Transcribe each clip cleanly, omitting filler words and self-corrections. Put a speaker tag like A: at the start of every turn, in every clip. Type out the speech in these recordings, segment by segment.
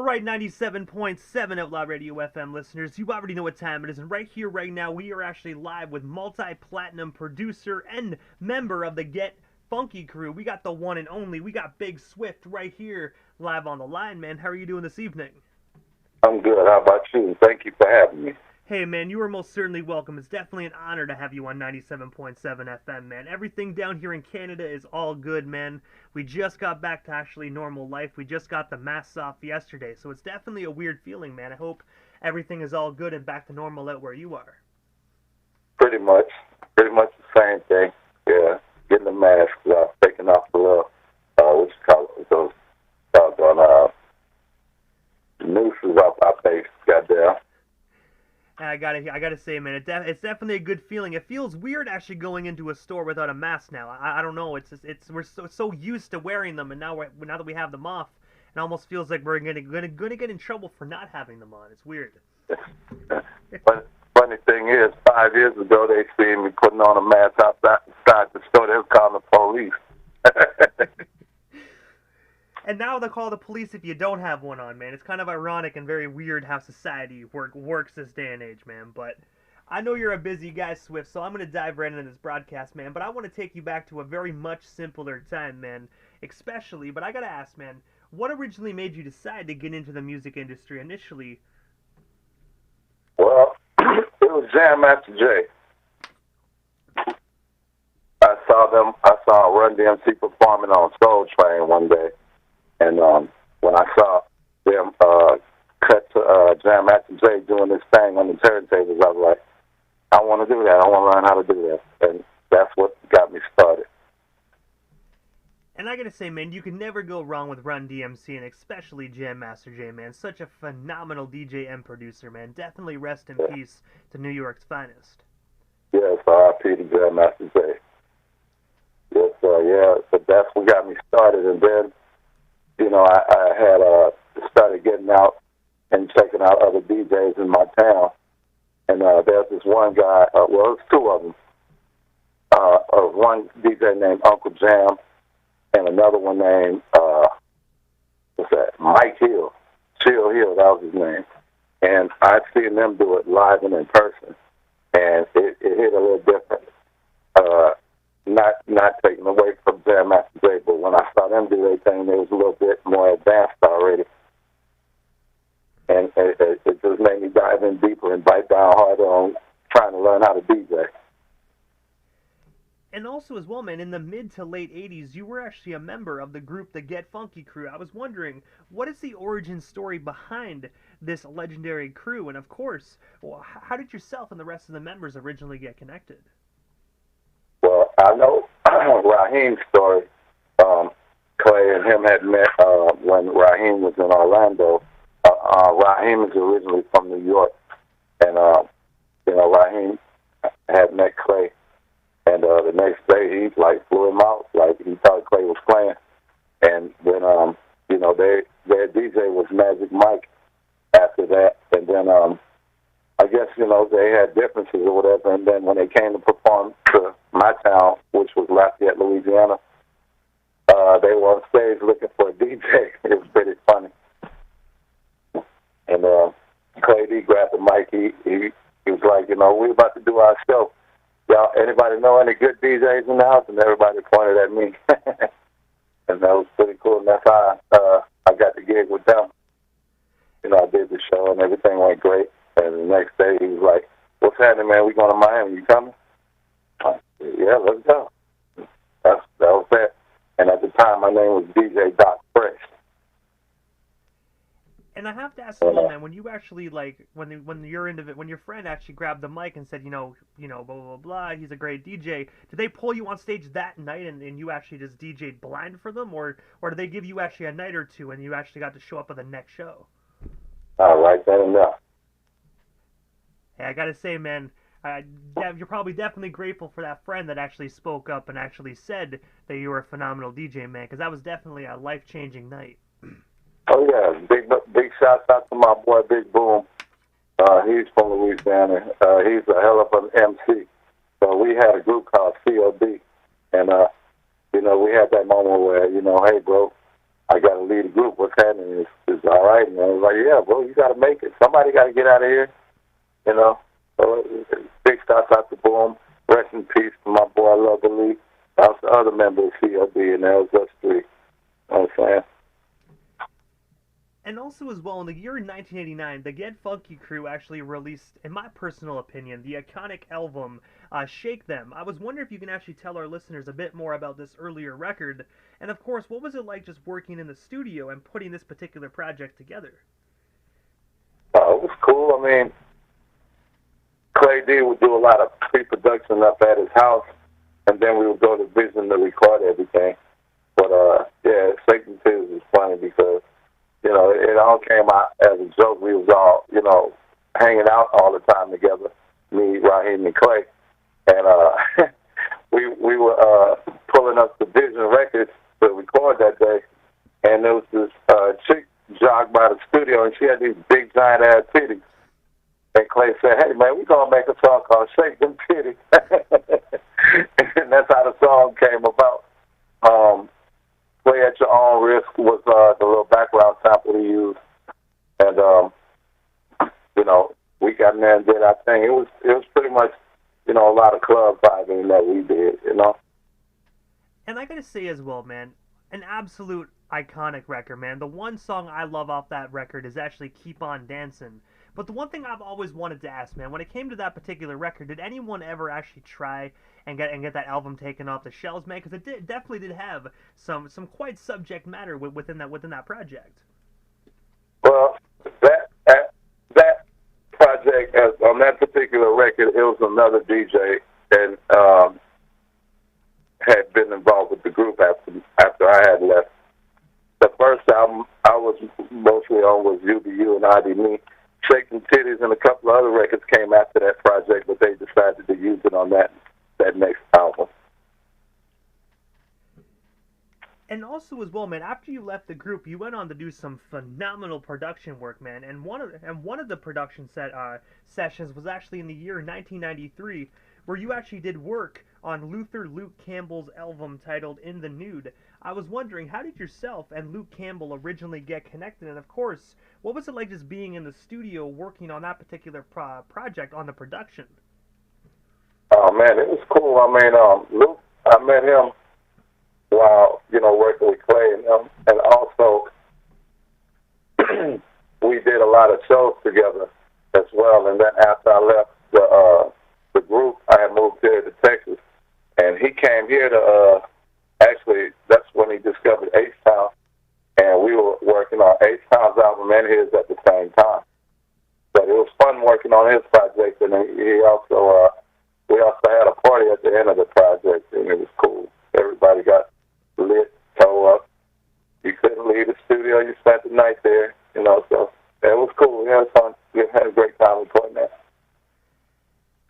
A: right, 97.7 Outlaw Radio FM listeners, you already know what time it is, and right here, right now, we are actually live with multi-platinum producer and member of the Get Funky crew. We got the one and only, we got Big Swift right here, live on the line, man. How are you doing this evening?
B: I'm good. How about you? Thank you for having me.
A: Hey, man, you are most certainly welcome. It's definitely an honor to have you on 97.7 FM, man. Everything down here in Canada is all good, man. We just got back to actually normal life. We just got the masks off yesterday, so it's definitely a weird feeling, man. I hope everything is all good and back to normal out where you are.
B: Pretty much the same thing. Yeah, getting the mask, taking off the little, what you call it, those doggone nooses off our face, goddamn.
A: I gotta say, man, it's definitely a good feeling. It feels weird actually going into a store without a mask now. I don't know. We're so used to wearing them, and now that we have them off, it almost feels like we're gonna get in trouble for not having them on. It's weird.
B: But funny thing is, 5 years ago they seen me putting on a mask outside the store. They was calling the police.
A: And now they'll call the police if you don't have one on, man. It's kind of ironic and very weird how society works this day and age, man. But I know you're a busy guy, Swift, so I'm going to dive right into this broadcast, man. But I want to take you back to a very much simpler time, man. Especially, but I got to ask, man, what originally made you decide to get into the music industry initially?
B: Well, it was Jam Master Jay. I saw Run DMC performing on Soul Train one day. And when I saw them cut to Jam Master Jay doing this thing on the turntables, I was like, I want to do that. I want to learn how to do that. And that's what got me started.
A: And I gotta say, man, you can never go wrong with Run DMC, and especially Jam Master Jay, man. Such a phenomenal DJ and producer, man. Definitely rest in peace to New York's finest.
B: Yes, R.I.P. to Jam Master Jay. Yes, yeah, but that's what got me started. And then, you know, I had started getting out and checking out other DJs in my town. And there's this one guy, well, there's two of them. One DJ named Uncle Jam and another one named, Mike Hill. Chill Hill, that was his name. And I'd seen them do it live and in person. And it hit a little different. Not taking away from Jam Master Jay, but when I saw them do their thing, they was a little bit more advanced already. And it just made me dive in deeper and bite down harder on trying to learn how to DJ.
A: And also as well, man, in the mid to late 80s, you were actually a member of the group, the Get Funky crew. I was wondering, what is the origin story behind this legendary crew? And of course, how did yourself and the rest of the members originally get connected?
B: Well, I know Raheem's story. Clay and him had met when Raheem was in Orlando. Raheem is originally from New York. And, Raheem had met Clay. And the next day, he, flew him out. He thought Clay was playing. And then, their DJ was Magic Mike after that. And then, I guess, they had differences or whatever. And then when they came to perform to my town, which was Lafayette, Louisiana, they were on stage looking for a DJ. It was pretty funny. And Clay D grabbed the mic. He was like, we're about to do our show. Y'all, anybody know any good DJs in the house? And everybody pointed at me. And that was pretty cool. And that's how I got the gig with them. I did the show and everything went great. And the next day he was like, what's happening, man? We going to Miami. You coming? I said, yeah, let's go. That was that. And at the time, my name was DJ Doc Fresh.
A: And I have to ask you, man, when you actually when your friend actually grabbed the mic and said, blah blah blah, he's a great DJ. Did they pull you on stage that night and you actually just DJ'd blind for them, or did they give you actually a night or two and you actually got to show up at the next show?
B: Right then and there.
A: Hey, I gotta say, man, you're probably definitely grateful for that friend that actually spoke up and actually said that you were a phenomenal DJ, man, because that was definitely a life-changing night.
B: Oh yeah, big shouts out to my boy Big Boom. He's from Louisiana. He's a hell of an MC. So we had a group called CKOR-DB, and we had that moment where hey bro, I got to lead a group. What's happening? It's all right. And I was like, yeah, bro, you got to make it. Somebody got to get out of here, you know. So big shots out to Boom. Rest in peace to my boy, I Love the League. That was the other member of CKOR-DB, and that was us three. You know what I'm saying?
A: And also as well, in the year 1989, the Get Funky crew actually released, in my personal opinion, the iconic album Shake Them. I was wondering if you can actually tell our listeners a bit more about this earlier record, and of course, what was it like just working in the studio and putting this particular project together?
B: It was cool. I mean, Clay D would do a lot of pre-production up at his house, and then we would go to Vision to record everything. But, yeah, Satan Tears was funny because, you know, it all came out as a joke. We was all, you know, hanging out all the time together, me, Raheem, and Clay. And we were pulling up the Vision records to record that day. And there was this chick jogged by the studio, and she had these big, giant-ass titties. And Clay said, hey, man, we're going to make a song called Shake Them Titties. And that's how the song came about. Play at Your Own Risk was the little background sample he used. And, you know, we got in there and did our thing. It was pretty much, you know, a lot of club vibing that we did, you know.
A: And I gotta say as well, man, an absolute iconic record, man. The one song I love off that record is actually Keep On Dancing. But the one thing I've always wanted to ask, man, when it came to that particular record, did anyone ever actually try and get that album taken off the shelves, man? Because it definitely did have some quite subject matter within that project.
B: Well, that project, on that particular record, it was another DJ and had been involved with the group after I had left. The first album I was mostly on was UBU and ID Me. Shaking Titties and a couple of other records came after that project, but they decided to use it on that next album.
A: And also as well, man, after you left the group, you went on to do some phenomenal production work, man. And one of the production sessions was actually in the year 1993, where you actually did work on Luther Luke Campbell's album titled In the Nude. I was wondering, how did yourself and Luke Campbell originally get connected? And of course, what was it like just being in the studio working on that particular project on the production?
B: Oh, man, it was cool. I mean, Luke, I met him while, you know, working with Clay and him. And also, we did a lot of shows together as well. And then after I left the group, I had moved here to Texas. And he came here to, actually, that's when he discovered H-Town. And we were working on H-Town's album and his at the same time. But it was fun working on his project. And he also, we also had a party at the end of the project, and it was cool. Everybody got lit, toe up. You couldn't leave the studio. You spent the night there, you know, so it was cool. We had fun. We had a great time recording that.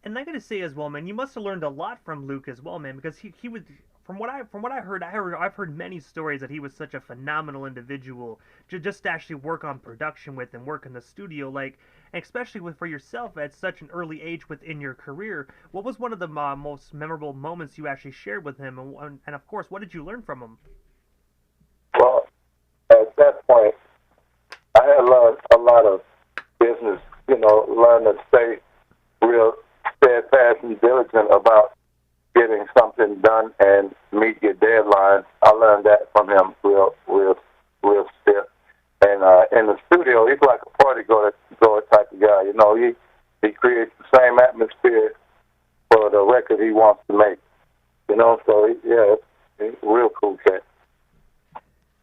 A: And I gotta say as well, man, you must have learned a lot from Luke as well, man, because he was, from what I heard, I've heard many stories that he was such a phenomenal individual just to actually work on production with and work in the studio, like, especially for yourself at such an early age within your career. What was one of the most memorable moments you actually shared with him, and of course, what did you learn from him?
B: Well, at that point, I had learned a lot of business, you know, learned to stay real steadfast and diligent about getting something done and meet your deadlines. I learned that from him real stiff. And in the studio, he's like a party goer type of guy. You know, he creates the same atmosphere for the record he wants to make. You know, so yeah, he's a real cool cat.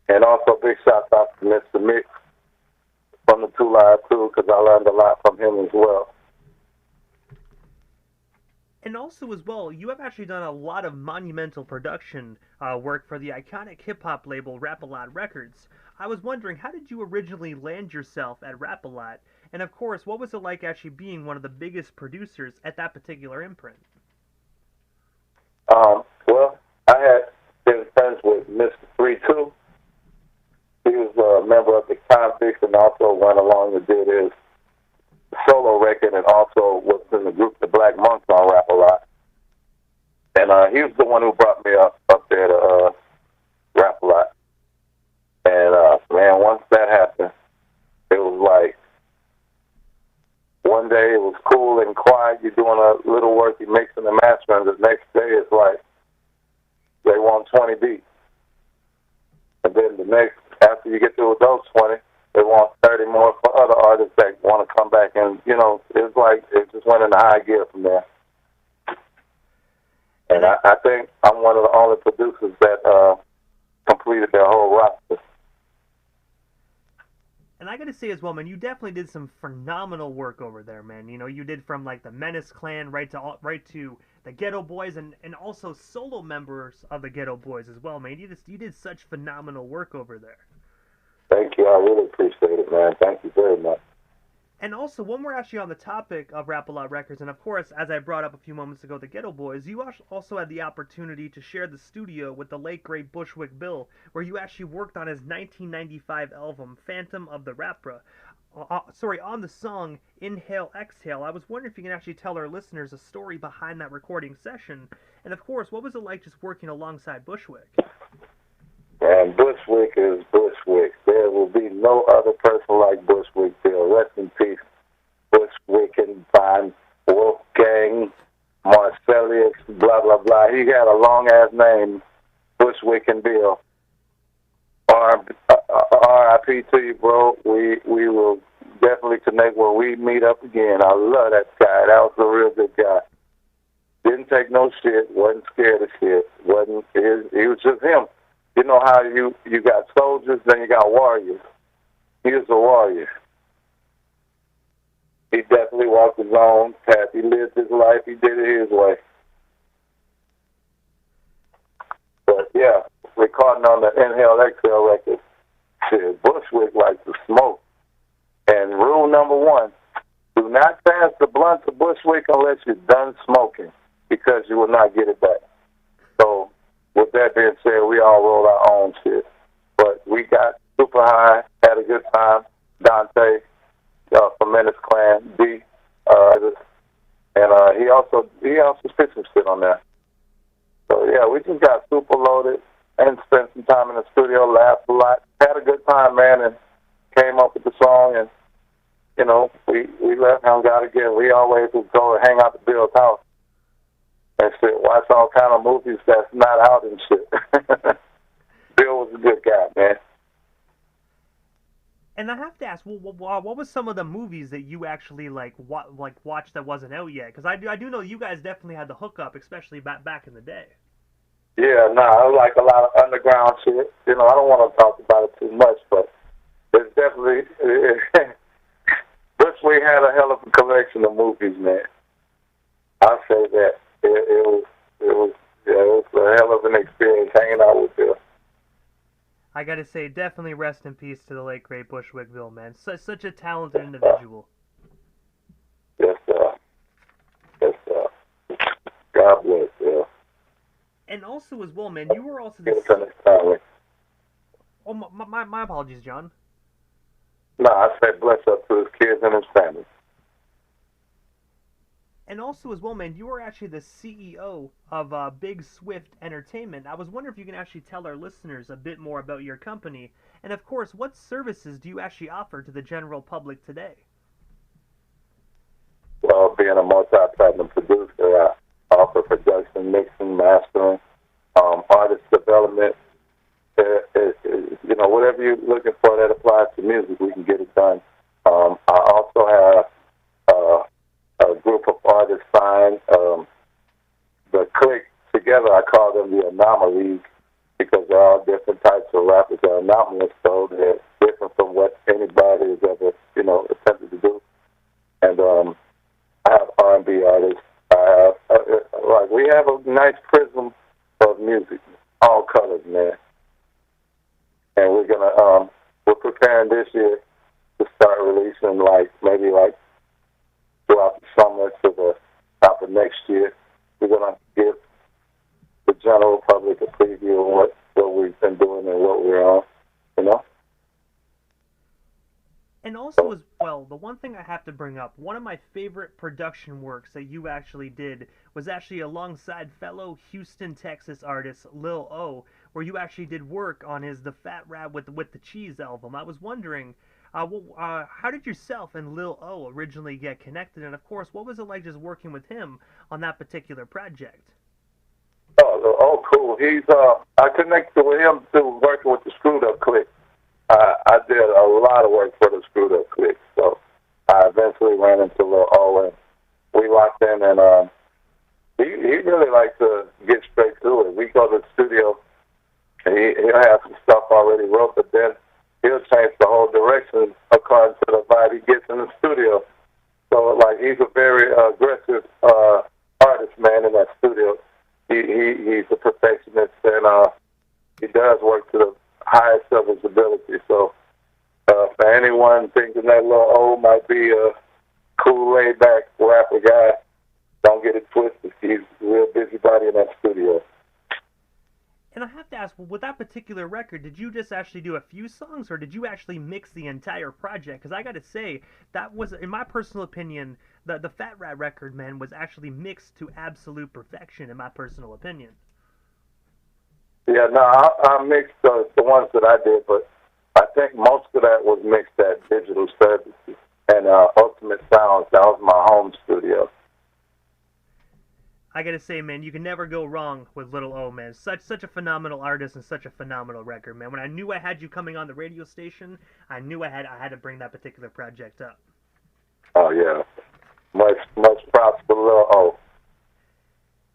B: And also big shout out to Mr. Mick from the 2 Live Crew, because I learned a lot from him as well.
A: And also as well, you have actually done a lot of monumental production work for the iconic hip-hop label Rap-A-Lot Records. I was wondering, how did you originally land yourself at Rap-A-Lot? And of course, what was it like actually being one of the biggest producers at that particular imprint?
B: Well, I had been friends with Mr. 3-2. He was a member of the Convicts and also went along and did his solo record and also was in the group The Black Monks on Rap-A-Lot. And he was the one who brought me up there to Rap-A-Lot. And man, once that happened, it was like one day it was cool and quiet. You're doing a little work, you're mixing and mastering. The next day it's like they want 20 beats. And then the next, after you get through with those 20, they want 30 more for other artists that want to come back. And, you know, it's like it just went into high gear from there. And I think I'm one of the only producers that completed their whole roster.
A: And I gotta say as well, man, you definitely did some phenomenal work over there, man. You know, you did from like the Menace Clan right to the Ghetto Boys, and also solo members of the Ghetto Boys as well, man. You did such phenomenal work over there.
B: Thank you. I really appreciate it, man. Thank you very much.
A: And also, when we're actually on the topic of Rap-A-Lot Records, and of course, as I brought up a few moments ago, the Ghetto Boys, you also had the opportunity to share the studio with the late, great Bushwick Bill, where you actually worked on his 1995 album, Phantom of the Rapra. On the song Inhale, Exhale. I was wondering if you can actually tell our listeners a story behind that recording session. And of course, what was it like just working alongside Bushwick?
B: And Bushwick is Bushwick. There will be no other person like Bushwick Bill. Rest in peace, Bushwick and Fine, Wolfgang, Marcellus, blah, blah, blah. He had a long-ass name, Bushwick and Bill. R.I.P. to you, bro. We will definitely connect when we meet up again. I love that guy. That was a real good guy. Didn't take no shit. Wasn't scared of shit. He was just him. You know how you got soldiers, then you got warriors. He was a warrior. He definitely walked his own path. He lived his life. He did it his way. But yeah, recording on the Inhale Exhale record, shit, Bushwick likes to smoke. And rule number 1, do not pass the blunt to Bushwick unless you're done smoking, because you will not get it back. So, with that being said, we all roll our own shit. But we got super high, had a good time. Dante from Menace Clan, D, and he also spit some shit on there. So yeah, we just got super loaded and spent some time in the studio, laughed a lot, had a good time, man, and came up with the song. And you know, we left, hung out again. We always would go and hang out at Bill's house and shit, watch all kind of movies that's not out and shit. Bill was a good guy, man.
A: And I have to ask, what was some of the movies that you actually watched that wasn't out yet? Because I do know you guys definitely had the hookup, especially back in the day.
B: Yeah, I like a lot of underground shit. You know, I don't want to talk about it too much, but it's definitely Bushwick had a hell of a collection of movies, man. I'll say that. It was a hell of an experience hanging out with Bill.
A: I gotta say, definitely rest in peace to the late great Bushwick Bill, man. Such a talented individual.
B: Yes, sir. Yes, sir. God bless, yeah.
A: And also as well, man, you were also the... Oh, my apologies, John.
B: No, I said bless up to his kids and his family.
A: And also as well, man, you were actually the CEO of Big Swift Entertainment. I was wondering if you can actually tell our listeners a bit more about your company. And of course, what services do you actually offer to the general public today?
B: Well, being a multi-platinum producer, I offer production, mixing, mastering, artist development. You know, whatever you're looking for that applies to music, we can get it done. I also have a group of artists signed. The clique together, I call them the Anomaly, because they're all different types of rappers. They're anomalous, so they're different from what anybody has ever, attempted to do. And I have R&B artists. I have, we have a nice prism of music, all colors, man. And we're preparing this year to start releasing, maybe throughout the summer to the top of next year. We're going to give the general public a preview of what we've been doing and what we're on,
A: And also as well, the one thing I have to bring up, one of my favorite production works that you actually did was actually alongside fellow Houston, Texas artist Lil O, where you actually did work on his The Fat Rat with the Cheese album. I was wondering, how did yourself and Lil O originally get connected, and of course, what was it like just working with him on that particular project?
B: Oh, cool. I connected with him through working with the Screwed Up Click. I did a lot of work for the Screwed Up Click, so I eventually ran into Lil O, and we locked in, and he really likes to get straight to it. We go to the studio, and he'll have some stuff already wrote, but then he'll change the whole direction according to the vibe he gets in the studio. So, like, he's a very aggressive artist, man, in that studio. He's a perfectionist, and he does work to the highest of his ability. So, for anyone thinking that Lil O might be a cool, laid-back rapper guy, don't get it twisted. He's a real busybody in that studio.
A: And I have to ask, well, with that particular record, did you just actually do a few songs, or did you actually mix the entire project? Because I got to say, that was, in my personal opinion, the Fat Rat record, man, was actually mixed to absolute perfection, in my personal opinion.
B: Yeah, no, I mixed the ones that I did, but I think most of that was mixed at Digital Services and Ultimate Sounds. That was my home studio.
A: I gotta say, man, you can never go wrong with Lil O, man. Such a phenomenal artist and such a phenomenal record, man. When I knew I had you coming on the radio station, I knew I had to bring that particular project up.
B: Oh yeah, much props to Lil O.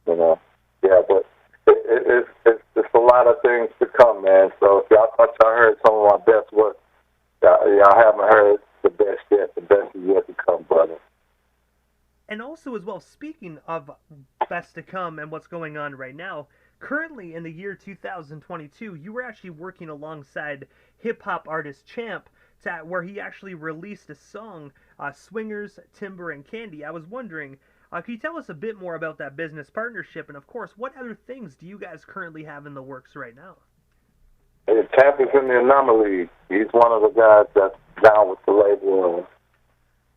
B: You know, yeah, but it's a lot of things to come, man. So if y'all thought y'all heard some of my best work, y'all haven't heard the best yet. The best is yet to come, brother.
A: And also, as well, speaking of best to come and what's going on right now, currently in the year 2022, you were actually working alongside hip-hop artist Champ, where he actually released a song, Swingers, Timber, and Candy. I was wondering, can you tell us a bit more about that business partnership? And, of course, what other things do you guys currently have in the works right now?
B: Hey, Champ is in the Anomaly. He's one of the guys that's down with the label.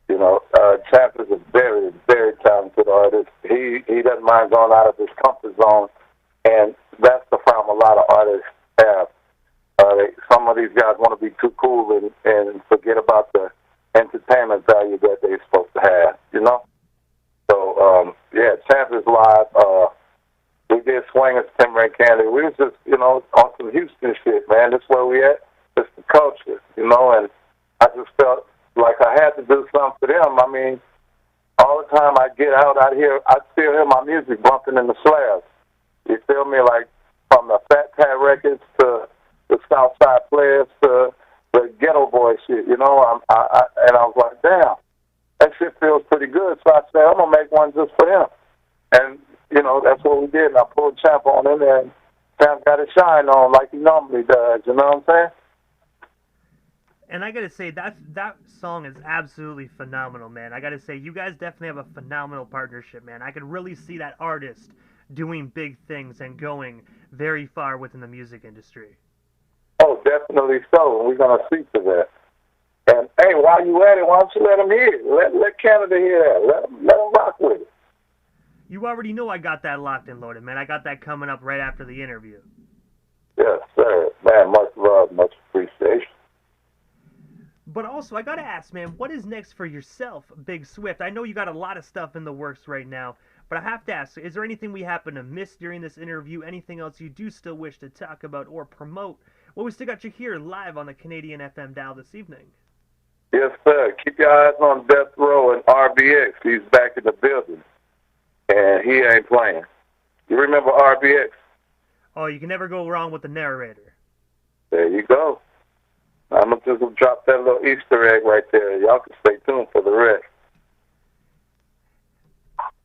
B: You know, Champ is a very, very talented artist. He doesn't mind going out of his comfort zone, and that's the problem a lot of artists have. Some of these guys want to be too cool and forget about the entertainment value that they're supposed to have, you know? So, yeah, Champ is live. We did Swingers, Timber, and Candy. We was just, you know, on some Houston shit, man. That's where we at. It's the culture, you know, and I just felt like I had to do something for them. I mean, all the time I get out here, I still hear my music bumping in the slabs. You feel me? Like from the Fat Pat records to the Southside Players to the Ghetto Boy shit, you know? And I was like, damn, that shit feels pretty good. So I said, I'm going to make one just for him. And, you know, that's what we did. And I pulled Champ on in there, and Champ got his shine on like he normally does. You know what I'm saying?
A: And I gotta say, that song is absolutely phenomenal, man. I gotta say, you guys definitely have a phenomenal partnership, man. I could really see that artist doing big things and going very far within the music industry.
B: Oh, definitely so. And we're gonna see to that. And hey, while you at it, why don't you let him hear it? Let Canada hear that. Let him rock with it.
A: You already know I got that locked and loaded, man. I got that coming up right after the interview.
B: Yes, sir. Man, much love, much appreciation.
A: But also, I gotta ask, man, what is next for yourself, Big Swift? I know you got a lot of stuff in the works right now, but I have to ask, is there anything we happen to miss during this interview? Anything else you do still wish to talk about or promote? Well, we still got you here live on the Canadian FM dial this evening.
B: Yes, sir. Keep your eyes on Death Row and RBX. He's back in the building, and he ain't playing. You remember RBX?
A: Oh, you can never go wrong with the narrator.
B: There you go. I'm going to just drop that little Easter egg right there. Y'all can stay tuned for the rest.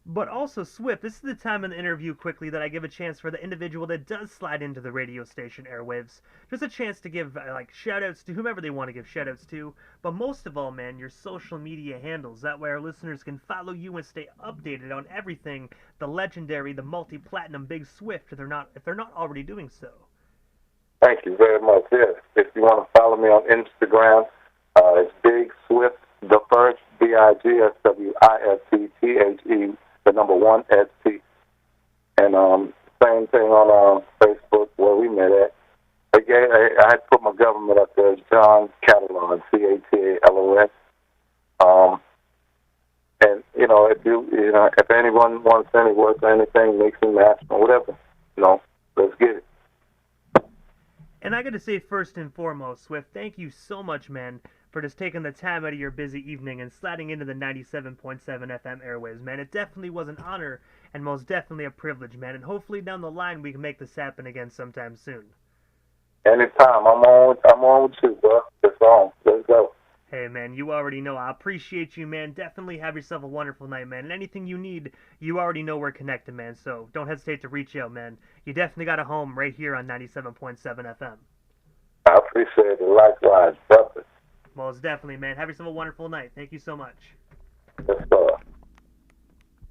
A: But also, Swift, this is the time in the interview quickly that I give a chance for the individual that does slide into the radio station airwaves. Just a chance to give, shout-outs to whomever they want to give shout-outs to. But most of all, man, your social media handles. That way our listeners can follow you and stay updated on everything the legendary, the multi-platinum Big Swift, if they're not already doing so.
B: Thank you very much. Yes. If you want to follow me on Instagram, it's Big Swift the First, BIGSWIFTTHE, the number 1 ST. And same thing on Facebook where we met at. I had put my government up there, John Catalan, Catalos. And if anyone wants any work or anything, mix and match or whatever, let's get it.
A: And I got to say, first and foremost, Swift, thank you so much, man, for just taking the time out of your busy evening and sliding into the 97.7 FM airwaves, man. It definitely was an honor and most definitely a privilege, man. And hopefully down the line we can make this happen again sometime soon.
B: Anytime. I'm on with you, bro. It's on. Let's go.
A: Hey, man, you already know. I appreciate you, man. Definitely have yourself a wonderful night, man. And anything you need, you already know we're connected, man. So don't hesitate to reach out, man. You definitely got a home right here on 97.7 FM.
B: I appreciate it. Likewise, brother.
A: Most definitely, man. Have yourself a wonderful night. Thank you so much.
B: Let's go.